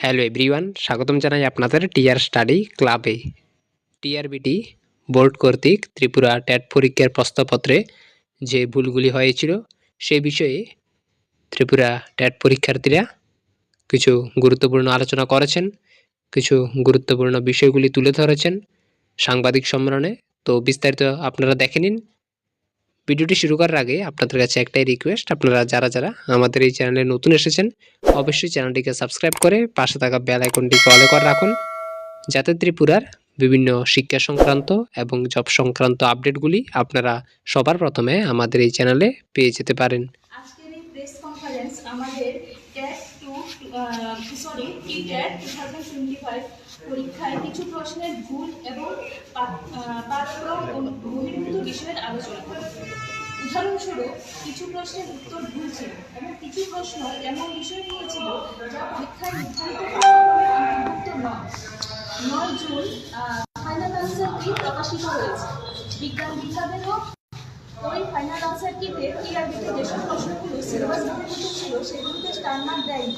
Hello everyone, স্বাগতম জানাই আপনাদের টিআর স্টাডি ক্লাবে। টিআরবিটি বোর্ড কর্তৃক ত্রিপুরা ট্যাট পরীক্ষার প্রশ্নপত্রে যে ভুলগুলি হয়েছিল সে বিষয়ে ত্রিপুরা ট্যাট পরীক্ষার্থীরা কিছু গুরুত্বপূর্ণ আলোচনা করেছেন, কিছু গুরুত্বপূর্ণ বিষয়গুলি তুলে ধরেছেন সাংবাদিক সম্মেলনে। তো বিস্তারিত আপনারা দেখে নিন। ভিডিওটি শুরু করার আগে আপনাদের কাছে একটাই রিকোয়েস্ট, আপনারা যারা যারা আমাদের এই চ্যানেলে নতুন এসেছেন অবশ্যই চ্যানেলটিকে সাবস্ক্রাইব করে পাশে থাকা বেল আইকনটিকে অলে করে রাখুন, যাতে ত্রিপুরার বিভিন্ন শিক্ষা সংক্রান্ত এবং জব সংক্রান্ত আপডেটগুলি আপনারা সবার প্রথমে আমাদের এই চ্যানেলে পেয়ে যেতে পারেন। আজকের এই প্রেস কনফারেন্স আমাদের ট্যাট টিক্যাট 2025 পরীক্ষায় কিছু প্রশ্নের ভুল এবং বহির্ভূত বিষয়ের আলোচনা করে। উদাহরণস্বরূপ, কিছু প্রশ্নের উত্তর ভুল ছিল এবং কিছু প্রশ্ন এমন বিষয় নিয়েছিল যা পরীক্ষায় নির্ধারিত অন্তর্ভুক্ত নয়। 9 জুন ফাইনাল আনসারটি প্রকাশিত হয়েছে। বিজ্ঞান বিভাগেরও ওই ফাইনাল আনসারটিতে টিআরবিতে যেসব প্রশ্নগুলো সিলেবাস বহির্ভূত ছিল সেগুলোতে স্টার মার্ক দেয়নি।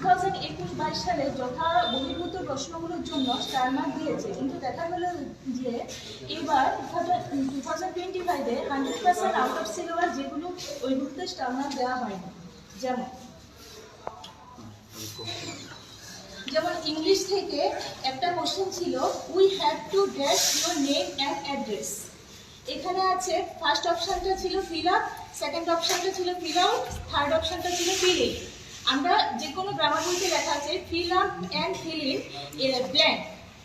2021-22 সালে যথা বহির্ভূত প্রশ্নগুলোর জন্য স্টার মার্ক দিয়েছে, কিন্তু দেখা গেল যে এবার 2025-এ 100% আউট অফ সিলেবাস যেগুলো ওইগুলোতে স্টার মার্ক দেওয়া হয়নি। যেমন ইংলিশ থেকে একটা কোশ্চেন ছিল, we have to dash your name and address. এখানে আছে ফার্স্ট অপশনটা ছিল ফিল আপ, সেকেন্ড অপশনটা ছিল ফিল আউট, থার্ড অপশনটা ছিল ফিল ইন। আমরা যে কোনো গ্রামার বইতে লেখা আছে fill up and fill in blank,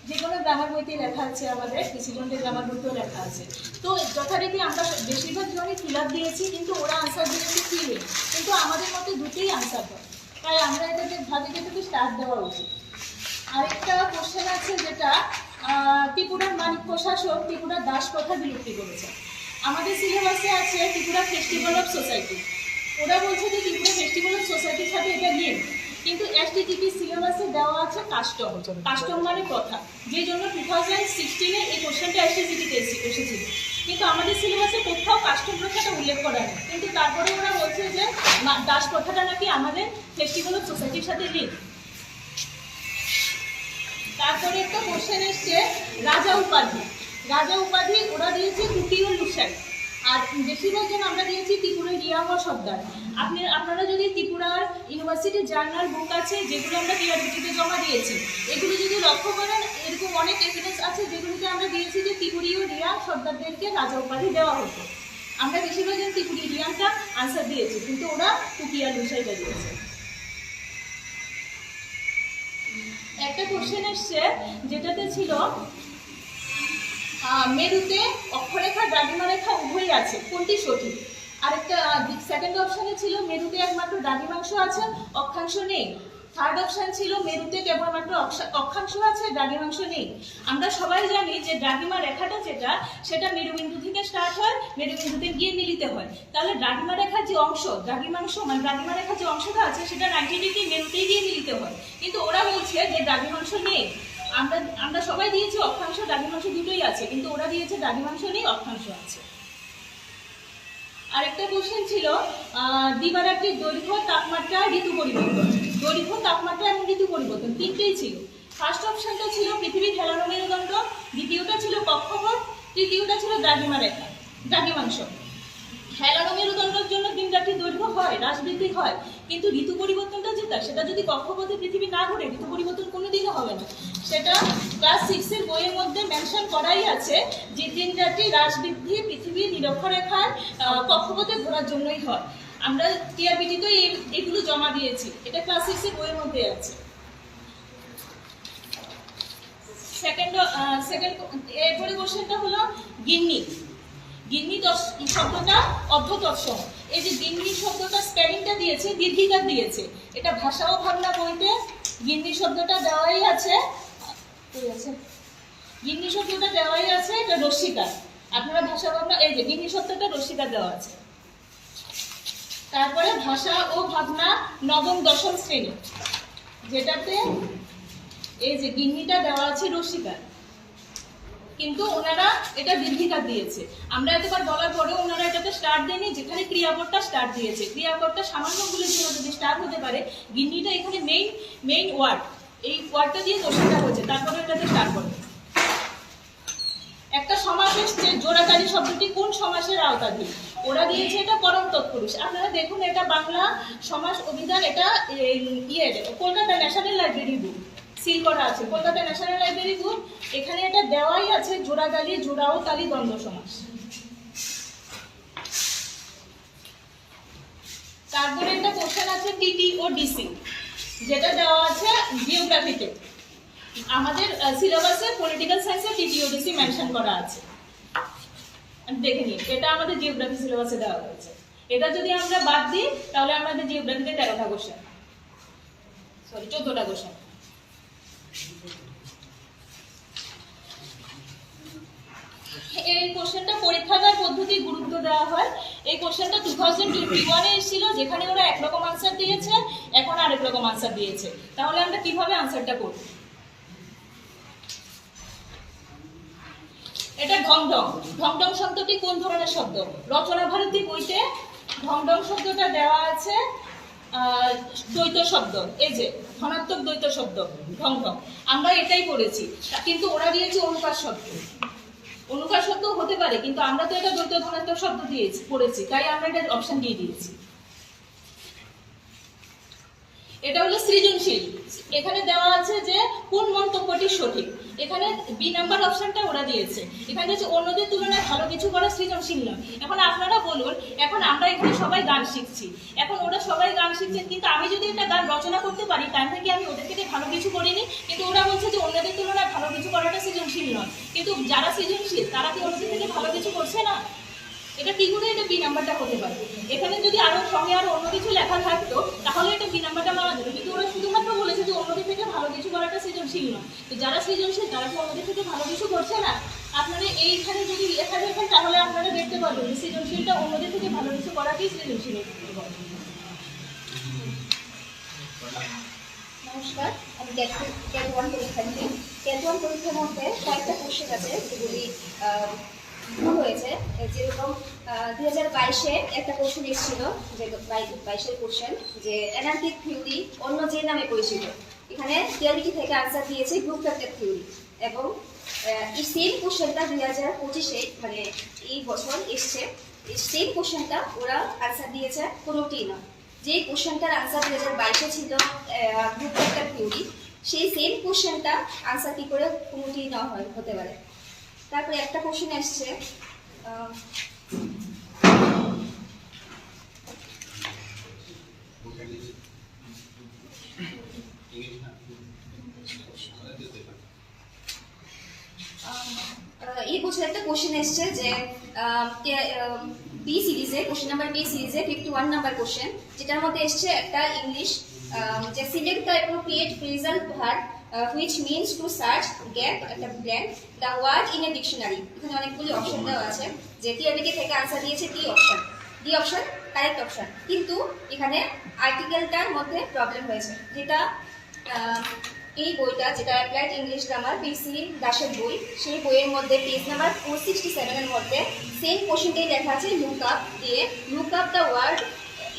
যে কোনো গ্রামার বইতে লেখা আছে, আমাদের ডিসিশনের গ্রামার বইতেও লেখা আছে। তো যথারীতি আমরা বেশিরভাগ জনই ফিল আপ দিয়েছি, কিন্তু ওরা আনসার দিয়েছে ফিল ইন, কিন্তু আমাদের মতে দুটোই আনসার দেয়, তাই আমরা এটাতে ভাবি যেটাকে স্টার দেওয়া উচিত। আরেকটা কোশ্চেন আছে যেটা ত্রিপুরার মানিক প্রশাসক ত্রিপুরার দাস প্রথা বিলুপ্তি করেছে। আমাদের সিলেবাসে আছে ত্রিপুরা ফেস্টিভ্যাল অফ সোসাইটি। ওরা বলছে যে ত্রিপুরা ফেস্টিভ্যাল অফ সোসাইটির সাথে এটা লিঙ্ক, কিন্তু এসটিটিপি সিলেবাসে দেওয়া আছে কাস্টম। কাস্টম মানে প্রথা, যে জন্য 2016-এ এই কোশ্চেনটা এসটিটিপিতে এসেছিল, কিন্তু আমাদের সিলেবাসে কোথাও কাস্টম প্রথাটা উল্লেখ করা নেই। কিন্তু তারপরে ওরা বলছে যে দাস প্রথাটা নাকি আমাদের ফেস্টিভ্যাল অফ সোসাইটির সাথে লিঙ্ক। তারপরে একটা কোশ্চেন এসছে রাজা উপাধি। রাজা উপাধি ওরা দিয়েছে কুটিও লুসাই, আর বেশিরভাগ জন আমরা দিয়েছি ত্রিপুরা রিয়াঙ্গ সর্দার। আপনারা যদি ত্রিপুরার ইউনিভার্সিটি জার্নাল বুক আছে যেগুলো আমরা টিআরবিটিতে জমা দিয়েছি, এগুলো যদি লক্ষ্য করেন এরকম অনেক এভিডেন্স আছে যেগুলোতে আমরা দিয়েছি যে ত্রিপুরীয় রিয়াং সর্দারদেরকে রাজা উপাধি দেওয়া হতো। আমরা বেশিরভাগ জন ত্রিপুরী রিয়াংটা আনসার দিয়েছি, কিন্তু ওরা কুটিয়া লুসাইটা দিয়েছে। একটা কোশ্চেন এসছে যেটাতে ছিল মেরুতে অক্ষরেখা দ্রাঘিমা রেখা উভয়ই আছে, কোনটি সঠিক? আরেকটা সেকেন্ড অপশনে ছিল মেরুতে একমাত্র দ্রাঘিমাংশ আছে, অক্ষাংশ নেই। থার্ড অপশন ছিল মেরুতে কেবলমাত্র অক্ষাংশ আছে, দ্রাঘিমাংশ নেই। আমরা সবাই জানি যে দ্রাঘিমা রেখাটা যেটা, সেটা মেরুবিন্দু থেকে স্টার্ট হয়, মেরুবিন্দুতে গিয়ে মিলিত হয়। তাহলে দ্রাঘিমা রেখার যে অংশ, দ্রাঘিমাংশ মানে দ্রাঘিমা রেখার যে অংশটা আছে সেটা 90 ডিগ্রি মেরুতেই গিয়ে মিলিত হয়, কিন্তু ওরা বলছে যে দ্রাঘিমাংশ নেই। আমরা সবাই দিয়েছি অক্ষাংশ দ্রাঘিমাংশ দুটোই আছে, কিন্তু ওরা দিয়েছে দ্রাঘিমাংশ নেই, অক্ষাংশ আছে। আরেকটা কোশ্চেন ছিল দিবারাত্রির দৈর্ঘ্য, তাপমাত্রা, ঋতু পরিবর্তন। দৈর্ঘ্য, তাপমাত্রা এবং ঋতু পরিবর্তন তিনটেই ছিল। ফার্স্ট অপশনটা ছিল পৃথিবীর হেলানো মেরুদণ্ড, দ্বিতীয়টা ছিল কক্ষপথ, তৃতীয়টা ছিল দ্রাঘিমা রেখা, দ্রাঘিমাংশ। হেলানো মেরুদণ্ডের জন্য দিন রাত্রির দৈর্ঘ্য হয়, হ্রাস বৃদ্ধি হয়, কিন্তু ঋতু পরিবর্তনটা যেটা, সেটা যদি কক্ষপথে পৃথিবী না ঘুরে ঋতু পরিবর্তন কোনোদিনও হবে না। সেটা ক্লাস 6-এর বইয়ের মধ্যে মেনশন করাই আছে যে দিন রাত্রি হ্রাস বৃদ্ধি পৃথিবীর নিরক্ষরেখার কক্ষপথে ঘোরার জন্যই হয়। আমরা টিআরবিটিতে এগুলো জমা দিয়েছি, এটা ক্লাস 6-এর বইয়ের মধ্যে আছে। এরপরে কোশ্চেনটা হলো গিন্নি। গিন্নি শব্দটা অর্ধ তৎসম। এই যে গিন্নি শব্দটা স্পেলিংটা দিয়েছে, দীর্ঘিকার দিয়েছে। এটা ভাষা ও ভাবনা বইতে গিন্নি শব্দটা দেওয়াই আছে, গিন্নি শব্দটা দেওয়াই আছে, এটা রস্মিকার। আপনারা ভাষা ভাবনা, এই যে গিন্নি শব্দটা রস্মিকার দেওয়া আছে। তারপরে ভাষা ও ভাবনা নবম দশম শ্রেণী, যেটাতে এই যে গিন্নিটা দেওয়া আছে রস্মিকার। কিন্তু ওনারা এটা দীর্ঘিকার দিয়েছে। আমরা এতবার বলার পরেও ওনারা এটাতে স্টার দেয়নি, যেখানে ক্রিয়াপদটা স্টার দিয়েছে। ক্রিয়াপদটা সামান্য ভুলের জন্য যদি স্টার হতে পারে, গিন্নিটা এখানে মেইন ওয়ার্ড, এই ওয়ার্ডটা দিয়ে দোষটা হয়েছে, তারপরে এটাতে স্টার করে। একটা সমাস এসছে, জোড়াতালি শব্দটি কোন সমাসের আওতাধীন? ওরা দিয়েছে এটা পরম তৎপুরুষ। আপনারা দেখুন, এটা বাংলা সমাস অভিধান, এটা কলকাতা ন্যাশনাল লাইব্রেরি বুক, সিল করা আছে কলকাতা ন্যাশনাল লাইব্রেরি বুক। এখানে এটা দেওয়াই আছে, জোড়াতালি, জোড়াও তালি, দ্বন্দ্ব সমাস। তারপরে একটা কোশ্চেন আছে টিটি ও ডিসি, যেটা দেওয়া আছে জিওগ্রাফিতে। আমাদের সিলেবাসে পলিটিক্যাল সায়েন্সে টিটিওডিসি মেনশন করা আছে, দেখে নিন। এটা আমাদের জিওগ্রাফি সিলেবাসে দেওয়া হয়েছে। এটা যদি আমরা বাদ দিই তাহলে আমাদের জিওগ্রাফিতে 13টা কোশ্চেন, 14টা কোশ্চেন। এই কোশ্চেনটা পরীক্ষাগার পদ্ধতি গুরুত্ব দেওয়া হয়। এই কোশ্চেনটা 2021-এ এসেছিল, যেখানে ওরা একরকম আনসার দিয়েছে, এখন আরেক রকম আনসার দিয়েছে। তাহলে আমরা কিভাবে আনসারটা করব? এটা ঢংঢং। ঢংঢং শব্দটি কোন ধরনের শব্দ? রচনা ভারতী বইতে ঢংঢং শব্দটা দেওয়া আছে দ্বৈত শব্দ, এই যে ধনাত্মক দ্বৈত শব্দ ঢংঢং। আমরা এটাই পড়েছি, কিন্তু ওরা দিয়েছে অনুকার শব্দ। অনুকার শব্দ হতে পারে, কিন্তু আমরা তো এটা দ্বৈত ধনাত্মক শব্দ দিয়েছি পড়েছি, তাই আমরা এটা অপশন দিয়ে দিয়েছি। এটা হলো সৃজনশীল। এখানে দেওয়া আছে যে কোন মন্তব্যটি সঠিক। এখানে বি নাম্বার অপশনটা ওরা দিয়েছে। এখানে হচ্ছে অন্যদের তুলনায় ভালো কিছু করা সৃজনশীল নয়। এখন আপনারা বলুন, এখন আমরা এখানে সবাই গান শিখছি, এখন ওরা সবাই গান শিখছেন, কিন্তু আমি যদি একটা গান রচনা করতে পারি, তার থেকে আমি ওদের থেকে ভালো কিছু করিনি। কিন্তু ওরা বলছে যে অন্যদের তুলনায় ভালো কিছু করাটা সৃজনশীল নয়, কিন্তু যারা সৃজনশীল তারা কি অন্যদের থেকে ভালো কিছু করছে না? এটা কি করে এটা বি নাম্বারটা হতে পারে? এখানে যদি আরো সঙ্গে আরো অন্য কিছু লেখা থাকতো তাহলে এটা বি নাম্বারটা মারা যেত, কিন্তু ওরা শুধুমাত্র বলেছে যে অন্যদের থেকে ভালো কিছু করাটা সৃজনশীল নয়। তো যারা সৃজনশীল তারা কি অন্যদের থেকে ভালো কিছু করছে না? আপনারা এইখানে যদি লেখা দেখেন তাহলে আপনারা দেখতে পারবেন যে সৃজনশীলটা অন্যদের থেকে ভালো কিছু করাকেই সৃজনশীল বলে। নমস্কার, আমি ক্যাট ওয়ান পরীক্ষার্থী। ক্যাট ওয়ান পরীক্ষার মধ্যে কয়েকটা কোশ্চেন আছে যেগুলি ভুল হয়েছে। যেরকম 2022-এ একটা কোশ্চেন এসেছিল, যে 22-এর কোশ্চেন, যে অ্যানার্কিক থিওরি অন্য যে নামে পরিচিত। এখানে টিআরবিটি থেকে আনসার দিয়েছে গ্রুপ ফ্যাক্টর থিওরি, এবং এই সেম কোশ্চেনটা 2025-এ মানে এই বছর এসছে। এই সেম কোশ্চেনটা ওরা আনসার দিয়েছে কোনোটিই না। যে কোশ্চেনটার আনসার 2022-এ ছিল গ্রুপ ফ্যাক্টর থিওরি, সেই সেম কোশ্চেনটা আনসার কি করে কোনোটি না হতে পারে। তারপরে একটা কোশ্চেন আসছে এই বছর একটা কোশ্চেন এসছে যে বি সিরিজে, কোশ্চেন নাম্বার বি সিরিজে 51 নাম্বার কোশ্চেন, যেটার মধ্যে এসছে একটা ইংলিশ, যে select the appropriate phrasal verb which means to search gap একটা blank the word in a dictionary। এখানে অনেকগুলি অপশন দেওয়া আছে, যে টিআরবিটি থেকে আনসার দিয়েছে ডি অপশন কারেক্ট অপশন, কিন্তু এখানে আর্টিকেলটার মধ্যে প্রবলেম হয়েছে। যেটা এই বইটা, যেটা অ্যাপ্লাইড ইংলিশ গ্রামার পিসি দাসের বই, সেই বইয়ের মধ্যে পেজ নাম্বার 467-এর মধ্যে সেম কোশ্চেনটাই লেখা আছে লুক আপ দিয়ে, look up the word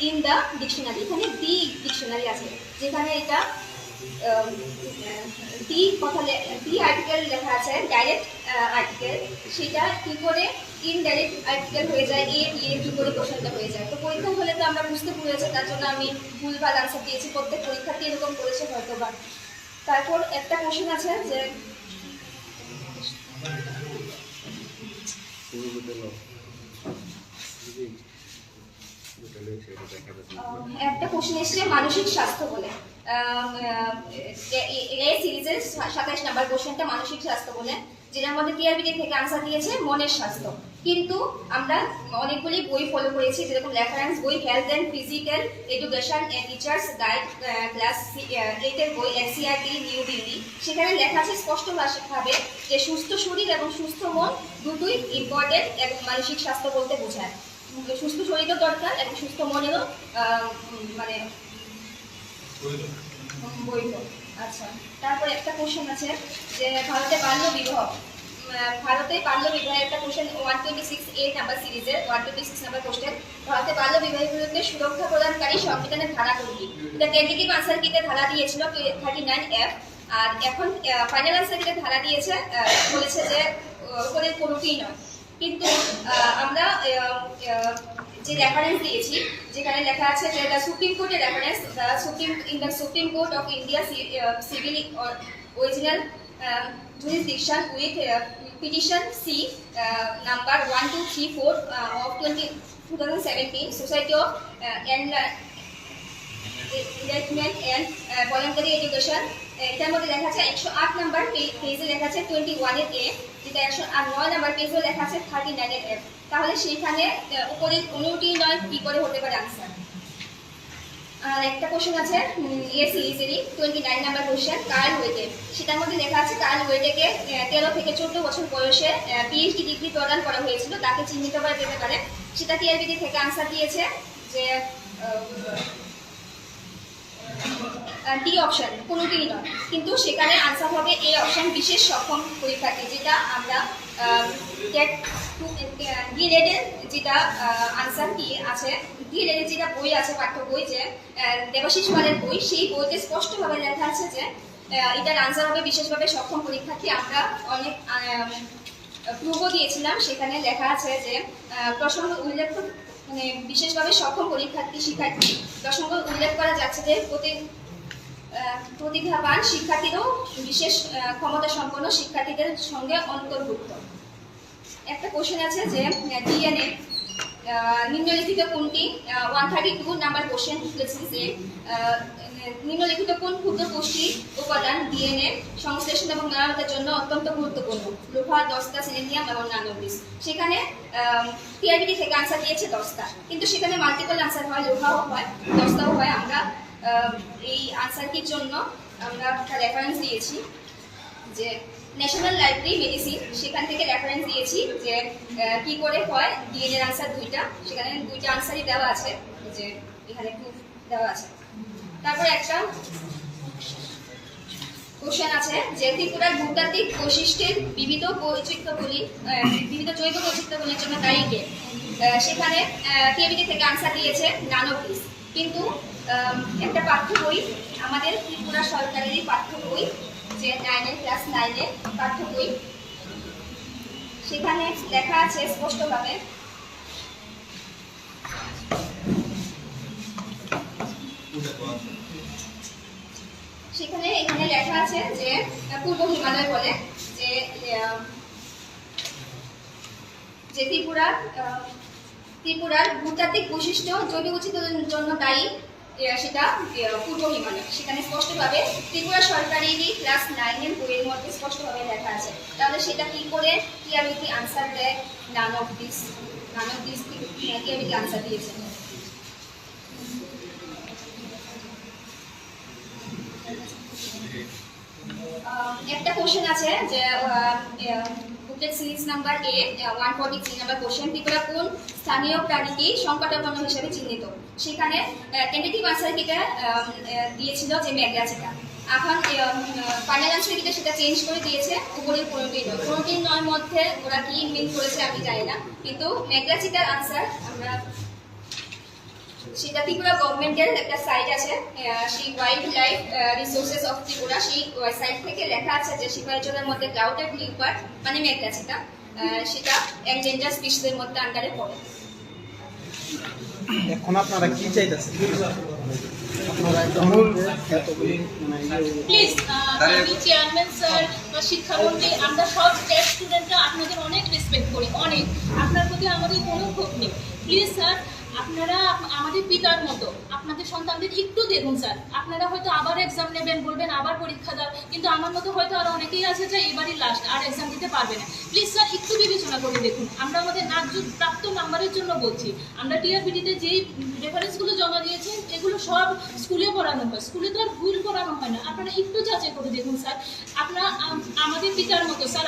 in the dictionary. এখানে দি ডিকশনারি আছে, যেখানে এটা দি আর্টিকেল লেখা আছে ডাইরেক্ট আর্টিকেল, সেটা কি করে ইনডাইরেক্ট আর্টিকেল হয়ে যায়, এ দিয়ে কি করে কোশ্চেনটা হয়ে যায়। তো পরীক্ষা হলে তো আমরা বুঝতে পেরেছি, তার জন্য আমি ভুলভাল আনসার দিয়েছি। প্রত্যেক পরীক্ষার্থী এরকম করেছে হয়তো বা। তারপর একটা কোশ্চেন আছে যে একটা কোশ্চেন এসছে মানসিক স্বাস্থ্য বলে, এই সিরিজের 27 নাম্বার কোশ্চেনটা মানসিক স্বাস্থ্য বলে, যেটার মধ্যে টিআরবিটি থেকে আনসার দিয়েছে মনের স্বাস্থ্য। কিন্তু আমরা অনেকগুলি বই ফলো করেছি, যেরকম রেফারেন্স বই health and physical education teachers guide class 8-এর বই এনসিইআরটি নিউ দিল্লি। সেখানে লেখা আছে স্পষ্টভাবে যে সুস্থ শরীর এবং সুস্থ মন দুটোই ইম্পর্টেন্ট, এবং মানসিক স্বাস্থ্য বলতে বোঝায় সুস্থ শরীরও দরকার এবং সুস্থ মনেরও মানে বৈধ। আচ্ছা, তারপর একটা কোশ্চেন আছে যে ভারতে বাল্য বিবাহ ভারতে বাল্য বিবাহের একটা কোশ্চেন 126A নাম্বার সিরিজের 126 নাম্বার কোশ্চেন, ভারতে বাল্য বিবাহের বিরুদ্ধে সুরক্ষা প্রদানকারী সংবিধানের ধারা কোনটি? এটা টেন্টেটিভ আনসার কিতে ধারা দিয়েছিল 39F, আর এখন ফাইনাল আনসার কিতে ধারা দিয়েছে, বলেছে যে ওপরের কোনোটিই নয়। কিন্তু আমরা যে রেফারেন্স দিয়েছি, যেখানে লেখা আছে যে দ্য সুপ্রিম কোর্টের reference, the supreme court of India civil original jurisdiction with petition C number 1234 of 2017, Society of Enlightenment and Voluntary Education, এটার মধ্যে লেখা আছে 108 নাম্বার পেজে লেখা আছে 21A, যেটা 109 নাম্বার পেজে লেখা আছে 39F। তাহলে সেখানে উপরে কোনোটি নয়, কি করে হতে পারে আনসার? আর একটা কোশ্চেন আছে এ সিরিজেরই 29 নাম্বার কোশ্চেন, কার্ল ওয়েটে, সেটার মধ্যে লেখা আছে কার্ল ওয়েটেকে 13 থেকে 14 বছর বয়সে পিএইচডি ডিগ্রি প্রদান করা হয়েছিল, তাকে চিহ্নিত করা যেতে পারে। সেটা টিআরবিটি থেকে আনসার দিয়েছে যে ডি অপশন, কোনোটিই নয়। কিন্তু সেখানে আনসার হবে এ অপশন, বিশেষ সক্ষম পরীক্ষার্থী, যেটা আমরা ডিএলএডের যেটা আনসার কি আছে, ডিএলএডের যেটা বই আছে, পাঠ্য বই, যে দেবাশিস পালের বই, সেই বইতে স্পষ্টভাবে লেখা আছে যে এটার আনসার হবে বিশেষভাবে সক্ষম পরীক্ষার্থী। আমরা অনেক প্রুফও দিয়েছিলাম, সেখানে লেখা আছে যে প্রসঙ্গ উল্লেখ, মানে বিশেষভাবে সক্ষম শিক্ষার্থী প্রসঙ্গ উল্লেখ করা যাচ্ছে যে প্রতিভাবান শিক্ষার্থীরও বিশেষ ক্ষমতা সম্পন্ন শিক্ষার্থীদের সঙ্গে অন্তর্ভুক্ত। একটা কোশ্চেন আছে যে ডিএনএ নিম্নলিখিত কোনটি, 132 নাম্বার কোশ্চেন লিখেছি যে নিম্নলিখিত কোন ক্ষুদ্র পুষ্টি উপাদান ডিএনএ সংশ্লেষণ এবং মেরামতের জন্য অত্যন্ত গুরুত্বপূর্ণ? লোহা, দস্তা, সিলিনিয়াম এবং নানোবিস। সেখানে টিআরবিটি থেকে আনসার দিয়েছে দস্তা, কিন্তু সেখানে মাল্টিপল আনসার হয়, লোহাও হয়, দস্তাও হয়। আমরা এই আনসারটির জন্য আমরা একটা রেফারেন্স দিয়েছি যে ন্যাশনাল লাইব্রেরি মেডিসিন, সেখান থেকে রেফারেন্স দিয়েছি যে কি করে হয় ডিএনএর আনসার দুইটা, সেখানে দুইটা আনসারই দেওয়া আছে, যে এখানে প্রুফ দেওয়া আছে। তারপর একটা কোশ্চেন আছে যে ত্রিপুরার ভূতাত্ত্বিক বৈশিষ্ট্যের বিবিধ জৈব বৈচিত্র্যগুলির জন্য দায়ী কে? সেখানে টিআরবিটি থেকে আনসার দিয়েছে নানোবিস। কিন্তু একটা পাঠ্য বই, আমাদের ত্রিপুরা সরকারেরই পাঠ্য বই, যে 9 ক্লাস 9 পাঠ্য বই, সেখানে লেখা আছে স্পষ্টভাবে এখানে লেখা আছে যে পূর্ব হিমালয় বলে যে ত্রিপুরার ভূতাত্ত্বিক বৈশিষ্ট্য জৈব বৈচিত্র্যের জন্য দায়ী, সেটা পূর্ব হিমালয়। সেখানে স্পষ্টভাবে ত্রিপুরা সরকারেরই ক্লাস 9 বইয়ের মধ্যে স্পষ্টভাবে লেখা আছে। তাহলে সেটা কি করে টিআরবিটি আনসার দেয়? নানোবিস টিআরবিটি আনসার দিয়েছে। একটা কোশ্চেন আছে যে booklet series number A 143 number question, Tripura কোন স্থানীয় প্রাণীটি সংকটাপন্ন হিসেবে চিহ্নিত? সেখানে টেন্টেটিভ আনসার কিটা দিয়েছিল যে মেঘরাচিতা। এখন ফাইনাল আনসার কিটা সেটা চেঞ্জ করে দিয়েছে উপরের কোনোটি নয় মধ্যে ওরা কি মিন করেছে আমি জানি না, কিন্তু মেঘরাচিতার আনসার আমরা সেটা ত্রিপুরা গভর্নমেন্টের একটা সাইট আছে, সেই wild life resources of Tripura, সেই সাইট থেকে লেখা আছে যে সিপাহীজলার মধ্যে ক্লাউডেড লিওপার্ড মানে মেঘরাচিতা, সেটা এন্ডেঞ্জার স্পিসিসের মধ্যে আন্ডারে পড়ে। এখন আপনারা কি চাইতেছেন? প্লিজ আমি চেয়ারম্যান স্যার বা শিক্ষামন্ত্রী, আমরা সব স্টেট স্টুডেন্টরা আপনাদের অনেক রেসপেক্ট করি, অনেক, আপনার প্রতি আমাদের কোনো ক্ষোভ নেই। প্লিজ স্যার, আপনারা আমাদের পিতার মতো, আপনাদের সন্তানদের একটু দেখুন স্যার। আপনারা হয়তো আবার এক্সাম নেবেন, বলবেন আবার পরীক্ষা দাও, কিন্তু আমার মতো হয়তো আরও অনেকেই আছে যে এবারই লাস্ট, আর এক্সাম দিতে পারবে না। প্লিজ স্যার একটু বিবেচনা করে দেখুন। আমরা আমাদের ন্যায্য প্রাপ্ত নাম্বারের জন্য বলছি। আমরা টিআরবিটিতে যেই রেফারেন্সগুলো জমা দিয়েছি এগুলো সব স্কুলে পড়ানো হয়, স্কুলে তো আর ভুল করানো হয় না। আপনারা একটু যাচাই করে দেখুন স্যার। আপনারা আমাদের পিতার মতো স্যার,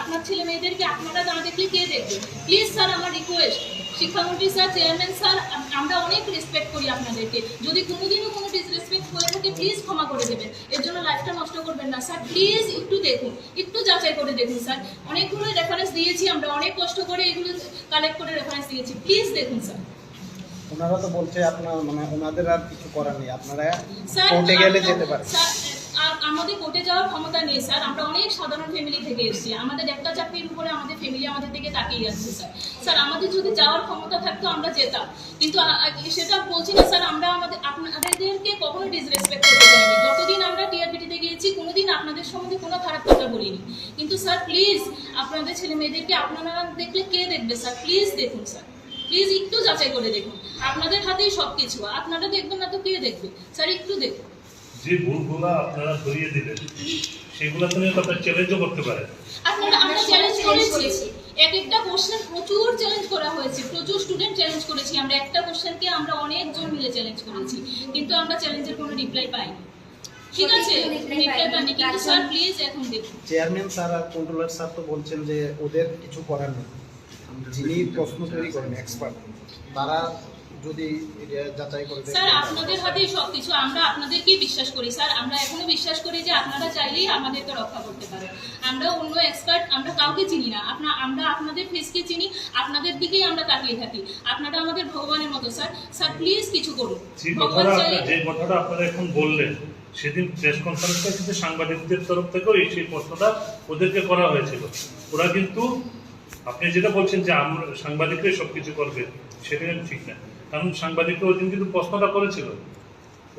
আপনার ছেলে মেয়েদেরকে আপনারা না দেখলে কে দেখবে? প্লিজ স্যার আমার রিকোয়েস্ট, শিক্ষামন্ত্রী স্যার, চেয়ারম্যান স্যার, আমরা অনেক রেসপেক্ট করি আপনাদেরকে। যদি কোনোদিনও কোনো ডিসরেসপেক্ট করে থাকে আমাদেরকে প্লিজ ক্ষমা করে দেবেন, এর জন্য লাইফটা নষ্ট করবেন না স্যার। প্লিজ একটু দেখুন, একটু যাচাই করে দেখুন স্যার। অনেকগুলো রেফারেন্স দিয়েছি আমরা, অনেক কষ্ট করে এগুলো কালেক্ট করে রেফারেন্স দিয়েছি, প্লিজ দেখুন স্যার। ওনারা তো বলছে আপনার মানে ওনাদের আর কিছু করার নেই, আপনারা স্যার কোর্টে গেলে যেতে পারেন। স্যার আমাদের কোর্টে যাওয়ার ক্ষমতা নেই স্যার, আমরা অনেক সাধারণ ফ্যামিলি থেকে এসেছি, আমাদের একটা চাকরির উপরে আমাদের ফ্যামিলি আমাদের দিকে তাকিয়ে যাচ্ছে স্যার। স্যার আমাদের যদি যাওয়ার ক্ষমতা থাকতো আমরা যেতাম, কিন্তু সেটা বলছি না স্যার। আমরা আপনাদেরকে কখনো ডিসরেসপেক্ট করতে চাইনি, যতদিন আমরা টিআরবিটিতে গিয়েছি কোনোদিন আপনাদের সম্বন্ধে কোনো খারাপ কথা বলিনি। কিন্তু স্যার প্লিজ আপনাদের ছেলে মেয়েদেরকে আপনারা দেখলে কে দেখবে স্যার? প্লিজ দেখুন স্যার, প্লিজ একটু যাচাই করে দেখুন। আপনাদের হাতেই সব কিছু, আপনারা দেখবেন না তো কে দেখবে স্যার? একটু দেখুন। যে ভুলগুলো আপনারা ধরিয়ে দিলেন সেগুলো তো নিয়ে তো আপনারা চ্যালেঞ্জও করতে পারেন। আমরা চ্যালেঞ্জ করেছি, এক একটা কোশ্চেন প্রচুর চ্যালেঞ্জ করা হয়েছে, প্রচুর স্টুডেন্ট চ্যালেঞ্জ করেছি আমরা। একটা কোশ্চেনকে আমরা অনেকজন মিলে চ্যালেঞ্জ করেছি, কিন্তু আমরা চ্যালেঞ্জের কোনো রিপ্লাই পাইনি। ঠিক আছে, রিপ্লাই পাইনি, কিন্তু স্যার প্লিজ এখন দেখুন। চেয়ারম্যান স্যার আর কন্ট্রোলার স্যার তো বলছেন যে ওদের কিছু করার নেই, যিনি প্রশ্ন তৈরি করেন এক্সপার্ট, তারা যদি যাচাই করে স্যার আপনাদের হাতেই সবকিছু, আমরা আপনাদেরকেই বিশ্বাস করি স্যার। আমরা এখনো বিশ্বাস করি যে আপনারা চাইলেই আমাদেরকে রক্ষা করতে পারেন। আমরা অন্য এক্সপার্ট আমরা কাউকে চিনি না, আমরা আপনাদের ফেসকে চিনি, আপনাদের দিকেই আমরা তাকিয়ে থাকি। আপনারা আমাদের ভগবানের মতো স্যার। স্যার প্লিজ কিছু করুন। যে কথাটা আপনারা এখন বললেন, সেদিন প্রেস কনফারেন্সে কিন্তু সাংবাদিকদের তরফ থেকেও সেই প্রশ্নটা ওদেরকে করা হয়েছিল। ওরা কিন্তু আপনি যেটা বলছেন যে আমরা সাংবাদিকরাই সবকিছু করবে, সেটা কিন্তু ঠিক না। কারণ সাংবাদিকরা ওই দিন কিন্তু প্রশ্নটা করেছিল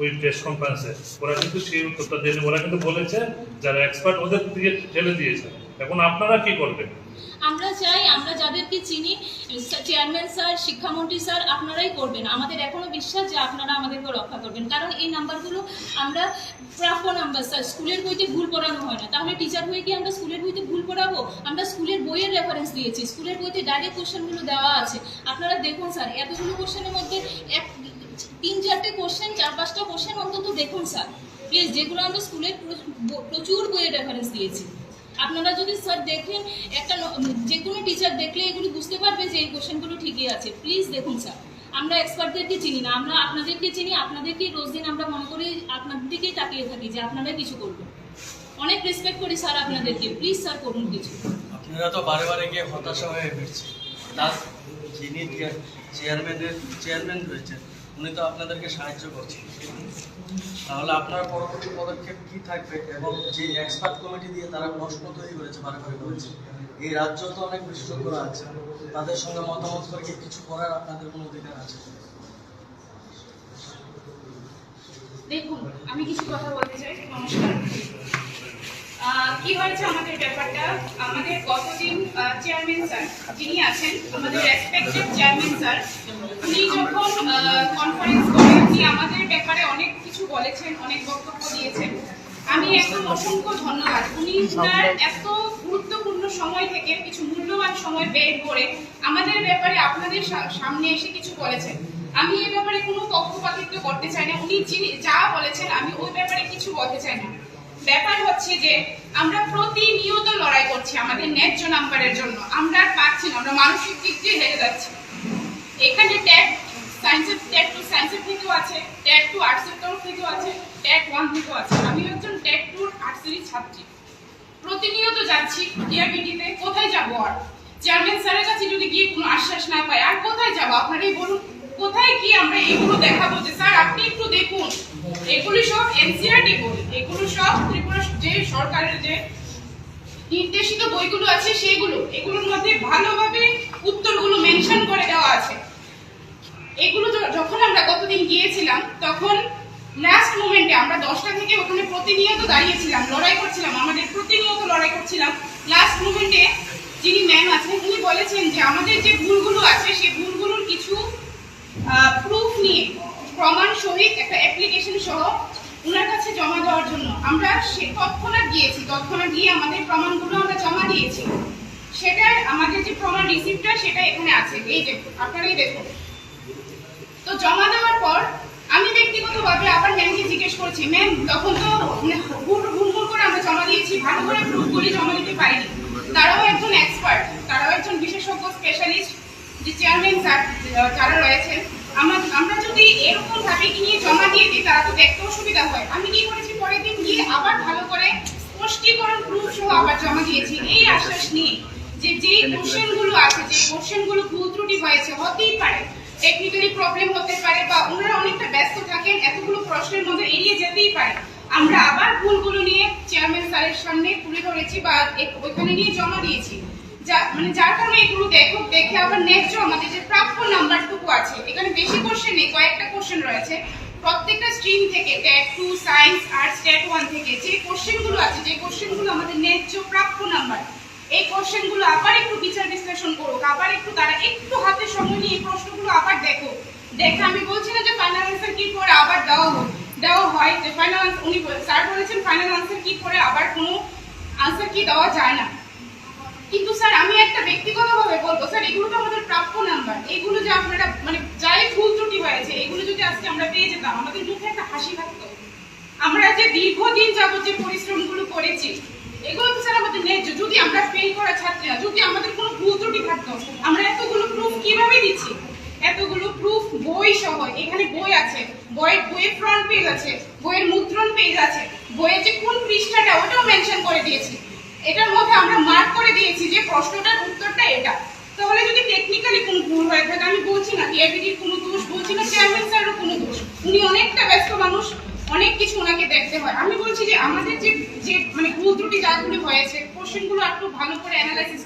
ওই প্রেস কনফারেন্সে, ওরা কিন্তু সেই উত্তরটা দেয়নি। ওরা কিন্তু বলেছে যারা এক্সপার্ট ওদের দিকে ঠেলে দিয়েছে। এখন আপনারা কি করবেন? আমরা চাই আমরা যাদেরকে চিনি, চেয়ারম্যান স্যার, শিক্ষামন্ত্রী স্যার, আপনারাই করবেন। আমাদের এখনো বিশ্বাস যে আপনারা আমাদেরকে রক্ষা করবেন, কারণ এই নাম্বারগুলো আমরা প্রাপ্য নাম্বার স্যার। স্কুলের বইতে ভুল পড়ানো হয় না, তাহলে টিচার হয়ে কি আমরা স্কুলের বইতে ভুল পড়াবো? আমরা স্কুলের বইয়ের রেফারেন্স দিয়েছি, স্কুলের বইতে ডাইরেক্ট কোশ্চেনগুলো দেওয়া আছে। আপনারা দেখুন স্যার, এতগুলো কোশ্চেনের মধ্যে 3-4টে কোশ্চেন, 4-5টা কোশ্চেন অন্তত দেখুন স্যার প্লিজ, যেগুলো আমরা স্কুলের প্রচুর বইয়ের রেফারেন্স দিয়েছি। আপনারা যদি স্যার দেখেন, একটা যে কোনো টিচার দেখলে এগুলো বুঝতে পারবে যে এই কোশ্চেনগুলো ঠিকই আছে। প্লিজ দেখুন স্যার, আমরা এক্সপার্টদেরকে চিনি না, আমরা আপনাদেরকে চিনি। আপনাদেরকেই রোজ দিন আমরা মনে করি, আপনাদের দিকেই তাকিয়ে থাকি যে আপনারাই কিছু করবেন। অনেক রেসপেক্ট করি স্যার আপনাদেরকে, প্লিজ স্যার করুন কিছু। আপনারা তো বারে বারে গিয়ে হতাশা হয়ে ফিরছে, তার যিনি চেয়ারম্যান রয়েছেন উনি তো আপনাদেরকে সাহায্য করছেন, তাহলে আপনার পরবর্তী পদক্ষেপ কি থাকবে? এবং যে এক্সপার্ট কমিটি দিয়ে তারা প্রশ্ন তৈরি করেছে, বারে বারে বলেছে, এই রাজ্য তো অনেক বিশেষজ্ঞরা আছে, তাদের সঙ্গে মতামত করে কিছু করার আপনাদের কোনো অধিকার আছে? দেখুন, আমি কিছু কথা বলতে চাই। নমস্কার। কি হয়েছে আমাদের ব্যাপারটা, আমাদের গতদিন চেয়ারম্যান স্যার যিনি আছেন, আমাদের রেসপেক্টেড চেয়ারম্যান স্যার, উনি যখন কনফারেন্স করেন, উনি আমাদের ব্যাপারে অনেক কিছু বলেছেন, অনেক বক্তব্য দিয়েছেন। আমি একদম অসংখ্য ধন্যবাদ। উনি তার এত গুরুত্বপূর্ণ সময় থেকে কিছু মূল্যবান সময় বের করে আমাদের ব্যাপারে আপনাদের সামনে এসে কিছু বলেছেন। আমি এই ব্যাপারে কোনো পক্ষপাতিত্ব করতে চাই না, উনি যা বলেছেন আমি ওই ব্যাপারে কিছু বলতে চাই না। ব্যাপার হচ্ছে যে আমরা প্রতিনিয়ত লড়াই করছি আমাদের ন্যায্য নাম্বারের জন্য, আমরা আর পাচ্ছি না, আমরা মানসিক দিক দিয়ে হেরে যাচ্ছি। এখানে ট্যাগ টু সায়েন্সের থেকেও আছে, ট্যাগ টু আর্টসের তরফ থেকেও আছে, ট্যাগ 1 থেকেও আছে। আমি একজন ট্যাগ টু আর্টসেরই ছাত্রী, প্রতিনিয়ত যাচ্ছি টিআরবিটিতে। কোথায় যাবো আর? চেয়ারম্যান স্যারের কাছে যদি গিয়ে কোনো আশ্বাস না পাই, আর কোথায় যাবো? আপনারাই বলুন, কোথায় গিয়ে আমরা এগুলো দেখাবো যে স্যার আপনি একটু দেখুন? এগুলো সব এনসিইআরটি বই, এগুলো সব ত্রিপুরা যে সরকারের যে নির্দেশিত বইগুলো আছে সেগুলো, এগুলোর মধ্যে ভালোভাবে উত্তরগুলো মেনশন করে দেওয়া আছে। এগুলো যখন আমরা গতদিন গিয়েছিলাম, তখন লাস্ট মোমেন্টে আমরা 10টা থেকে ওখানে প্রতিনিয়ত দাঁড়িয়েছিলাম, লড়াই করছিলাম, আমাদের প্রতিনিয়ত লড়াই করছিলাম। লাস্ট মোমেন্টে যিনি ম্যাম আছেন উনি বলেছেন যে আমাদের যে ভুলগুলো আছে সেই ভুলগুলোর কিছু প্রুফ নিয়ে, প্রমাণ সহিত একটা অ্যাপ্লিকেশন সহ ওনার কাছে জমা দেওয়ার জন্য আমরা তৎক্ষণাৎ গিয়ে আমাদের প্রমাণগুলো আমরা জমা দিয়েছি। সেটার আমাদের যে প্রমাণ রিসিপ্টটা সেটা এখানে আছে, এই দেখুন, আপনারাই দেখুন। তো জমা দেওয়ার পর আমি ব্যক্তিগতভাবে আবার ম্যামকে জিজ্ঞেস করছি, ম্যাম তখন তো ভুল করে আমরা জমা দিয়েছি, ভালো করে প্রুফগুলি জমা দিতে পারিনি। তারাও একজন এক্সপার্ট, তারাও একজন বিশেষজ্ঞ স্পেশালিস্ট, যে চেয়ারম্যান স্যার যারা রয়েছেন আমরা যদি এরকম ভাবে নিয়ে জমা দিয়ে দিই তারা তো দেখতে অসুবিধা হয়। আমি কি করেছি, পরের দিন গিয়ে আবার ভালো করে স্পষ্টীকরণ প্রুফ সহ আবার জমা দিয়েছি, এই আশ্বাস নিয়ে যে কোশ্চেনগুলো আছে, যে কোশ্চেনগুলো ভুল ত্রুটি হয়েছে, হতেই পারে টেকনিক্যালি প্রবলেম হতে পারে বা ওনারা অনেকটা ব্যস্ত থাকেন, এতগুলো প্রশ্নের মধ্যে এড়িয়ে যেতেই পারে। আমরা আবার ভুলগুলো নিয়ে চেয়ারম্যান স্যারের সামনে তুলে ধরেছি বা ওইখানে নিয়ে জমা দিয়েছি, যার কারণে এগুলো দেখে আবার ন্যায্য আমাদের যে প্রাপ্য নাম্বারটুকু আছে, এখানে বেশি কোশ্চেন নেই, কয়েকটা কোশ্চেন রয়েছে প্রত্যেকটা স্ট্রিম থেকে, ট্যাট 2, সায়েন্স, আর্টস, ট্যাট 1 থেকে যে কোশ্চেনগুলো আছে, যে কোশ্চেনগুলো আমাদের ন্যায্য প্রাপ্য নাম্বার, এই কোশ্চেনগুলো আবার একটু বিচার বিশ্লেষণ করুক, আবার একটু তারা একটু হাতে সময় নিয়ে এই প্রশ্নগুলো আবার দেখে আমি বলছি না যে ফাইনাল আনসার কি করে আবার দেওয়া হয়, যে ফাইনাল উনি স্যার বলেছেন ফাইনাল আনসার কি করে আবার কোনো আনসার কি দেওয়া যায় না, কিন্তু স্যার আমি একটা ব্যক্তিগতভাবে বলবো, স্যার এগুলো তো আমাদের প্রাপ্য নাম্বার, এগুলো যে আপনারা যাই ভুল ত্রুটি হয়েছে এগুলো যদি আজকে আমরা পেয়ে যেতাম, আমাদের মুখে একটা হাসি থাকতো। আমরা যে দীর্ঘদিন যাবত যে পরিশ্রমগুলো করেছি এগুলো তো স্যার আমাদের ন্যায্য। যদি আমরা ফেল করা ছাত্রীরা, যদি আমাদের কোনো ভুল ত্রুটি থাকতো, আমরা এতগুলো প্রুফ কিভাবে দিচ্ছি, এতগুলো প্রুফ বই সহ, এখানে বই আছে, বইয়ের ফ্রন্ট পেজ আছে, বইয়ের মুদ্রণ পেজ আছে, বইয়ের যে কোন পৃষ্ঠাটা ওটাও মেনশন করে দিয়েছি, এটার মধ্যে আমরা মার্ক করে দিয়েছি যে প্রশ্নটার উত্তরটা এটা। তাহলে যদি টেকনিক্যালি কোনো ভুল হয়ে থাকে, আমি বলছি না টিআরবিটির কোনো দোষ, বলছি না চেয়ারম্যান স্যারেরও কোনো দোষ, উনি অনেকটা ব্যস্ত মানুষ, অনেক কিছু ওনাকে দেখতে হয়। আমি বলছি যে আমাদের যে ভুল ত্রুটি যাগুলো হয়েছে, কোশ্চেনগুলো একটু ভালো করে অ্যানালাইসিস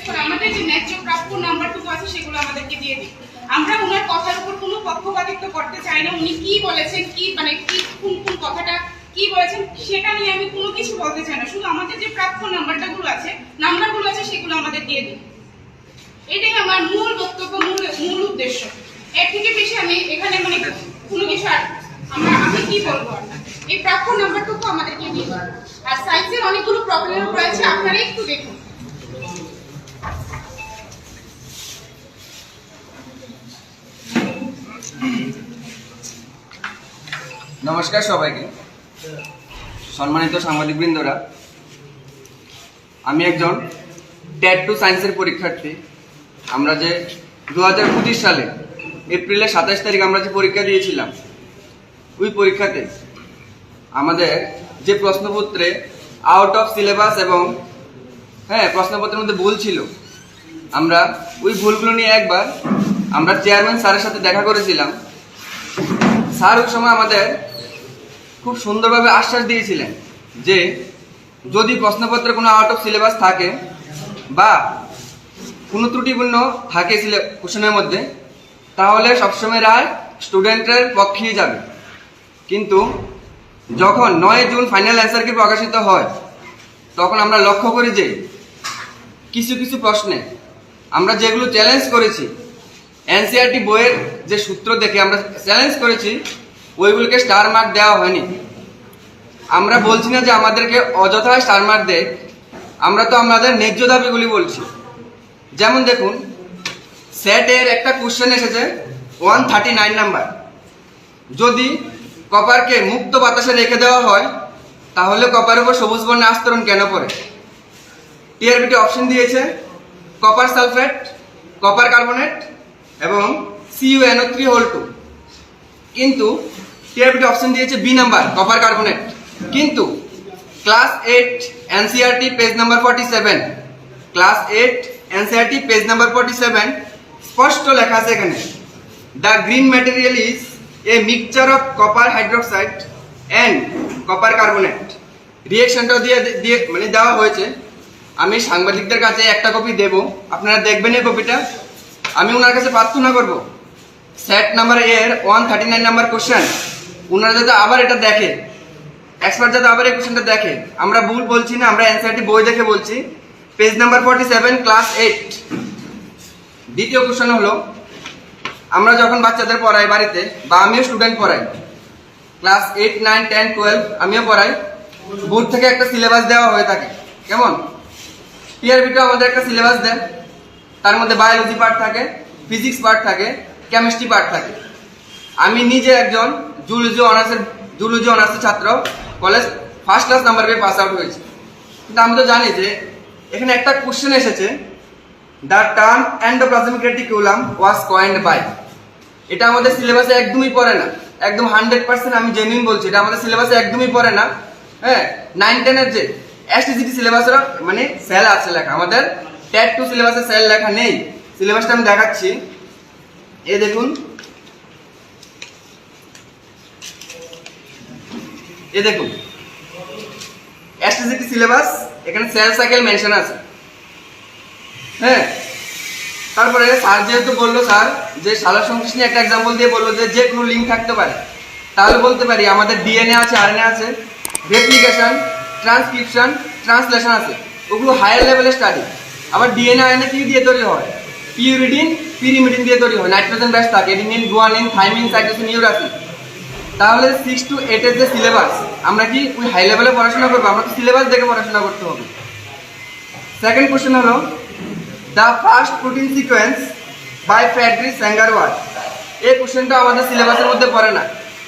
করে আমাদের যে ন্যায্য প্রাপ্য নাম্বারটুকু আছে সেগুলো আমাদেরকে দিয়ে দিই। আমরা ওনার কথার উপর কোনো পক্ষপাতিত্ব করতে চাই না, উনি কি বলেছেন, কোন কথাটা কি বলেছেন সেটা নিয়ে আমি কোনো কিছু বলতে চাই না, শুধু আমাদের যে প্রাপ্য নাম্বারগুলো আছে সেগুলো আমাদের দিয়ে দিই। এটাই আমার মূল বক্তব্য, মূল উদ্দেশ্য। এর থেকে বেশি আমি এখানে কোনো কিছু আমি কি বলবো, এই প্রাপ্য নাম্বারটুকু আমাদেরকে দিয়ে দিই। আর সায়েন্সের অনেকগুলো প্রবলেম রয়েছে, আপনারা একটু দেখুন। নমস্কার সবাইকে, সম্মানিত সাংবাদিকবৃন্দরা। আমি একজন ট্যাট 2 সায়েন্সের পরীক্ষার্থী। আমরা যে 2025 সালে এপ্রিলের 27 তারিখ আমরা যে পরীক্ষা দিয়েছিলাম, ওই পরীক্ষাতে আমাদের যে প্রশ্নপত্রে আউট অফ সিলেবাস এবং প্রশ্নপত্রের মধ্যে ভুল ছিল, আমরা ওই ভুলগুলো নিয়ে একবার আমরা চেয়ারম্যান স্যারের সাথে দেখা করেছিলাম। স্যার ওই সময় আমাদের খুব সুন্দরভাবে আশ্বাস দিয়েছিলেন যে যদি প্রশ্নপত্রে কোনো আউট অফ সিলেবাস থাকে বা কোনো ত্রুটিপূর্ণ থাকে কোশ্চেনের মধ্যে, তাহলে সবসময় রায় স্টুডেন্টের পক্ষেই যাবে। কিন্তু যখন 9 জুন ফাইনাল অ্যান্সার কি প্রকাশিত হয়, তখন আমরা লক্ষ্য করি যে কিছু কিছু প্রশ্নে আমরা যেগুলো চ্যালেঞ্জ করেছি, এনসিইআরটি বইয়ের যে সূত্র দেখে আমরা চ্যালেঞ্জ করেছি, ওইগুলোকে স্টার মার্ক দেওয়া হয়নি। আমরা বলছি না যে আমাদেরকে অযথা স্টার মার্ক দেয়, আমরা তো আমাদের ন্যায্য দাবিগুলি বলছি। যেমন দেখুন, সেটের একটা কোশ্চেন এসেছে 139 নাম্বার, যদি কপারকে মুক্ত বাতাসে রেখে দেওয়া হয় তাহলে কপারের উপর সবুজ বর্ণের আস্তরণ কেন পড়ে? টিআরবিটি অপশন দিয়েছে কপার সালফেট, কপার কার্বনেট এবং CuNO3(2), কিন্তু টিআরবিটি অপশন দিয়েছে বি নাম্বার কপার কার্বনেট। কিন্তু class 8 NCERT page number 47, class 8 NCERT page number 47 স্পষ্ট লেখা আছে এখানে, the green material is a mixture of copper hydroxide and copper carbonate. রিয়েকশনটাও দিয়ে দেওয়া হয়েছে। আমি সাংবাদিকদের কাছে একটা কপি দেব, আপনারা দেখবেন এই কপিটা। আমি ওনার কাছে প্রার্থনা করব, সেট নাম্বার এর 139 নাম্বার কোশ্চেন ওনারা যাতে আবার এটা দেখে, এক্সপার্ট যাতে আবার এই কোশ্চেনটা দেখে। আমরা ভুল বলছি না, আমরা এনসিইআরটি বই দেখে বলছি। Page number 47, class 8। দ্বিতীয় কোশ্চেন হলো, আমরা যখন বাচ্চাদের পড়াই বাড়িতে, বা আমিও স্টুডেন্ট পড়াই, ক্লাস 8, 9, 10, 12 আমিও পড়াই, বোর্ড থেকে একটা সিলেবাস দেওয়া হয়ে থাকে। কেমন? টিআরবিটা আমাদের একটা সিলেবাস দেয়, তার মধ্যে বায়োলজি পার্ট থাকে, ফিজিক্স পার্ট থাকে, কেমিস্ট্রি পার্ট থাকে। আমি নিজে একজন জুলজি অনার্সের ছাত্র, কলেজ ফার্স্ট ক্লাস নাম্বার পেয়ে পাস আউট হয়েছে। কিন্তু আমি তো জানি যে এখানে একটা কোশ্চেন এসেছে, the term endoplasmic reticulum was coined by. এটা আমাদের সিলেবাসে একদমই পড়ে না, একদম 100% আমি জেনুইন বলছি, এটা আমাদের সিলেবাসে একদমই পড়ে না। হ্যাঁ, 9-10 যে এসটিসিটি সিলেবাসের মানে সেল আছে লেখা, আমাদের ট্যাট 2 সিলেবাসে সেল লেখা নেই। সিলেবাসটা আমি দেখাচ্ছি, এই দেখুন, এই দেখুন এসটিসিটি সিলেবাস, এখানে সেল সাইকেল মেনশন আছে। হ্যাঁ, তারপরে স্যার যেহেতু বললো স্যার যে সালোক সংশ্লেষ নিয়ে একটা এক্সাম্পল দিয়ে বললো যে কোনো লিঙ্ক থাকতে পারে, তাহলে বলতে পারি আমাদের ডিএনএ আছে, আরএনএ আছে, রেপ্লিকেশন, ট্রান্সক্রিপশন, ট্রান্সলেশন আছে, ওগুলো হায়ার লেভেলের স্টাডি। আবার ডিএনএ আরএনএ কি দিয়ে তৈরি হয়? পিউরিডিন, পিরিমিডিন দিয়ে তৈরি হয়, নাইট্রোজেন বেস থাকে, এডিনিন, গুয়ানিন, থাইমিন, সাইটোসিন, ইউরাসিন। তাহলে 6 to 8 এর যে সিলেবাস, আমরা কি ওই হাই লেভেলে পড়াশোনা করবো? আমরা তো সিলেবাস দেখে পড়াশোনা করতে হবে। সেকেন্ড কোশ্চেন হলো the first protein sequence by Frederick স্যাঙ্গারওয়ার্ড। এই কোশ্চেনটা আমাদের সিলেবাসের মধ্যে পড়ে না,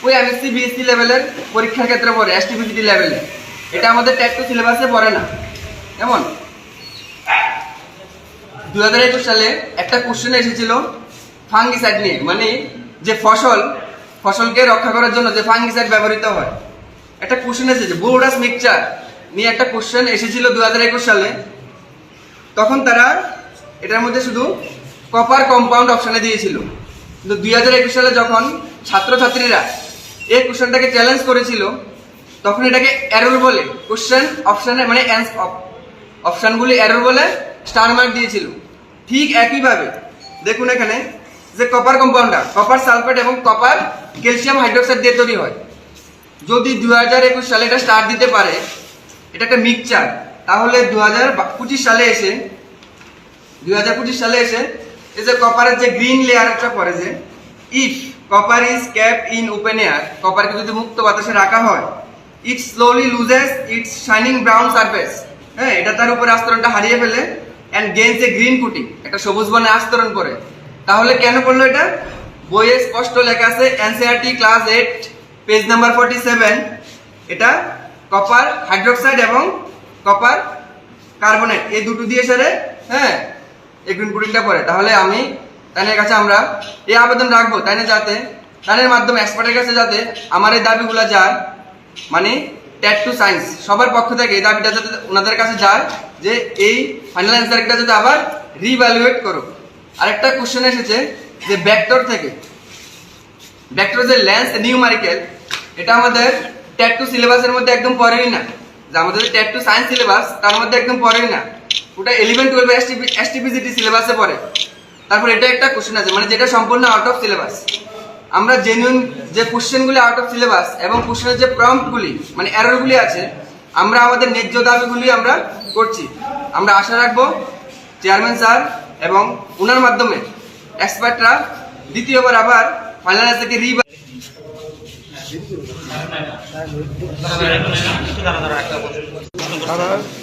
ওই এমএসসি বিএসসি লেভেলের পরীক্ষার ক্ষেত্রে পড়ে, এসটিপিসিটি লেভেলে। এটা আমাদের ট্যাট 2 সিলেবাসে পড়ে না। যেমন 2021 সালে একটা কোশ্চেন এসেছিল ফাঙ্গিসাইড নিয়ে, মানে যে ফসলকে রক্ষা করার জন্য যে ফাঙ্গিসাইড ব্যবহৃত হয়, একটা কোশ্চেন এসেছে বোরডাস মিক্সচার নিয়ে, একটা কোশ্চেন এসেছিল 2021 সালে। তখন তারা এটার মধ্যে শুধু কপার কম্পাউন্ড অপশনে দিয়েছিল, কিন্তু 2021 সালে যখন ছাত্রছাত্রীরা এই কোশ্চেনটাকে চ্যালেঞ্জ করেছিল, তখন এটাকে এরর বলে কোশ্চেন অপশনে মানে অপশনগুলি এরর বলে স্টার মার্ক দিয়েছিল। ঠিক একইভাবে দেখুন এখানে যে কপার কম্পাউন্ডটা কপার সালফেট এবং কপার ক্যালসিয়াম হাইড্রোক্সাইড দিয়ে তৈরি হয়। যদি 2021 সালে এটা স্টার দিতে পারে, এটা একটা মিক্সচার, তাহলে 2025 সালে এসে এই যে কপারের যে গ্রিন লেয়ারটা পড়ে, যে if copper is kept in open air, কপারকে যদি মুক্ত বাতাসে রাখা হয়, it slowly loses its shining brown surface. হ্যাঁ, এটা তার উপরে আস্তরণটা হারিয়ে ফেলে and gains a green coating, একটা সবুজ বর্ণের আস্তরণ করে। তাহলে কেন করলো এটা? বইয়ে স্পষ্ট লেখা আছে, এনসিইআরটি ক্লাস 8 পেজ নাম্বার 47, এটা কপার হাইড্রোক্সাইড এবং কপার কার্বনেট এই দুটো দিয়ে সেরে হ্যাঁ এই গ্রিন কোটিংটা পড়ে। তাহলে আমি তাদের কাছে আমরা এই আবেদন রাখবো, তাই না, যাতে তাদের মাধ্যমে এক্সপার্টের কাছে যাতে আমার এই দাবিগুলো যায়, মানে ট্যাট 2 সায়েন্স সবার পক্ষ থেকে এই দাবিটা যাতে ওনাদের কাছে যায় যে এই ফাইনাল অ্যান্সারটা যাতে আবার রিভ্যালুয়েট করো। আরেকটা কোশ্চেন এসেছে যে ভেক্টর থেকে, ভেক্টর যে লেন্স নিউমারিক্যাল, এটা আমাদের ট্যাট 2 সিলেবাসের মধ্যে একদম পড়েই না, যে আমাদের ট্যাট 2 সায়েন্স সিলেবাস তার মধ্যে একদম পড়েই না, ওটা 11-12 এসটিপিসিটি সিলেবাসে পড়ে। তারপর এটা একটা কোশ্চেন আছে মানে যেটা সম্পূর্ণ আউট অফ সিলেবাস। আমরা জেনুইন যে কোশ্চেনগুলি আউট অফ সিলেবাস এবং কোশ্চেনের যে প্রম্পটগুলি মানে এররগুলি আছে, আমরা আমাদের ন্যায্য দাবিগুলি আমরা করছি। আমরা আশা রাখবো চেয়ারম্যান স্যার এবং ওনার মাধ্যমে এক্সপার্টরা দ্বিতীয়বার আবার ফাইনাল থেকে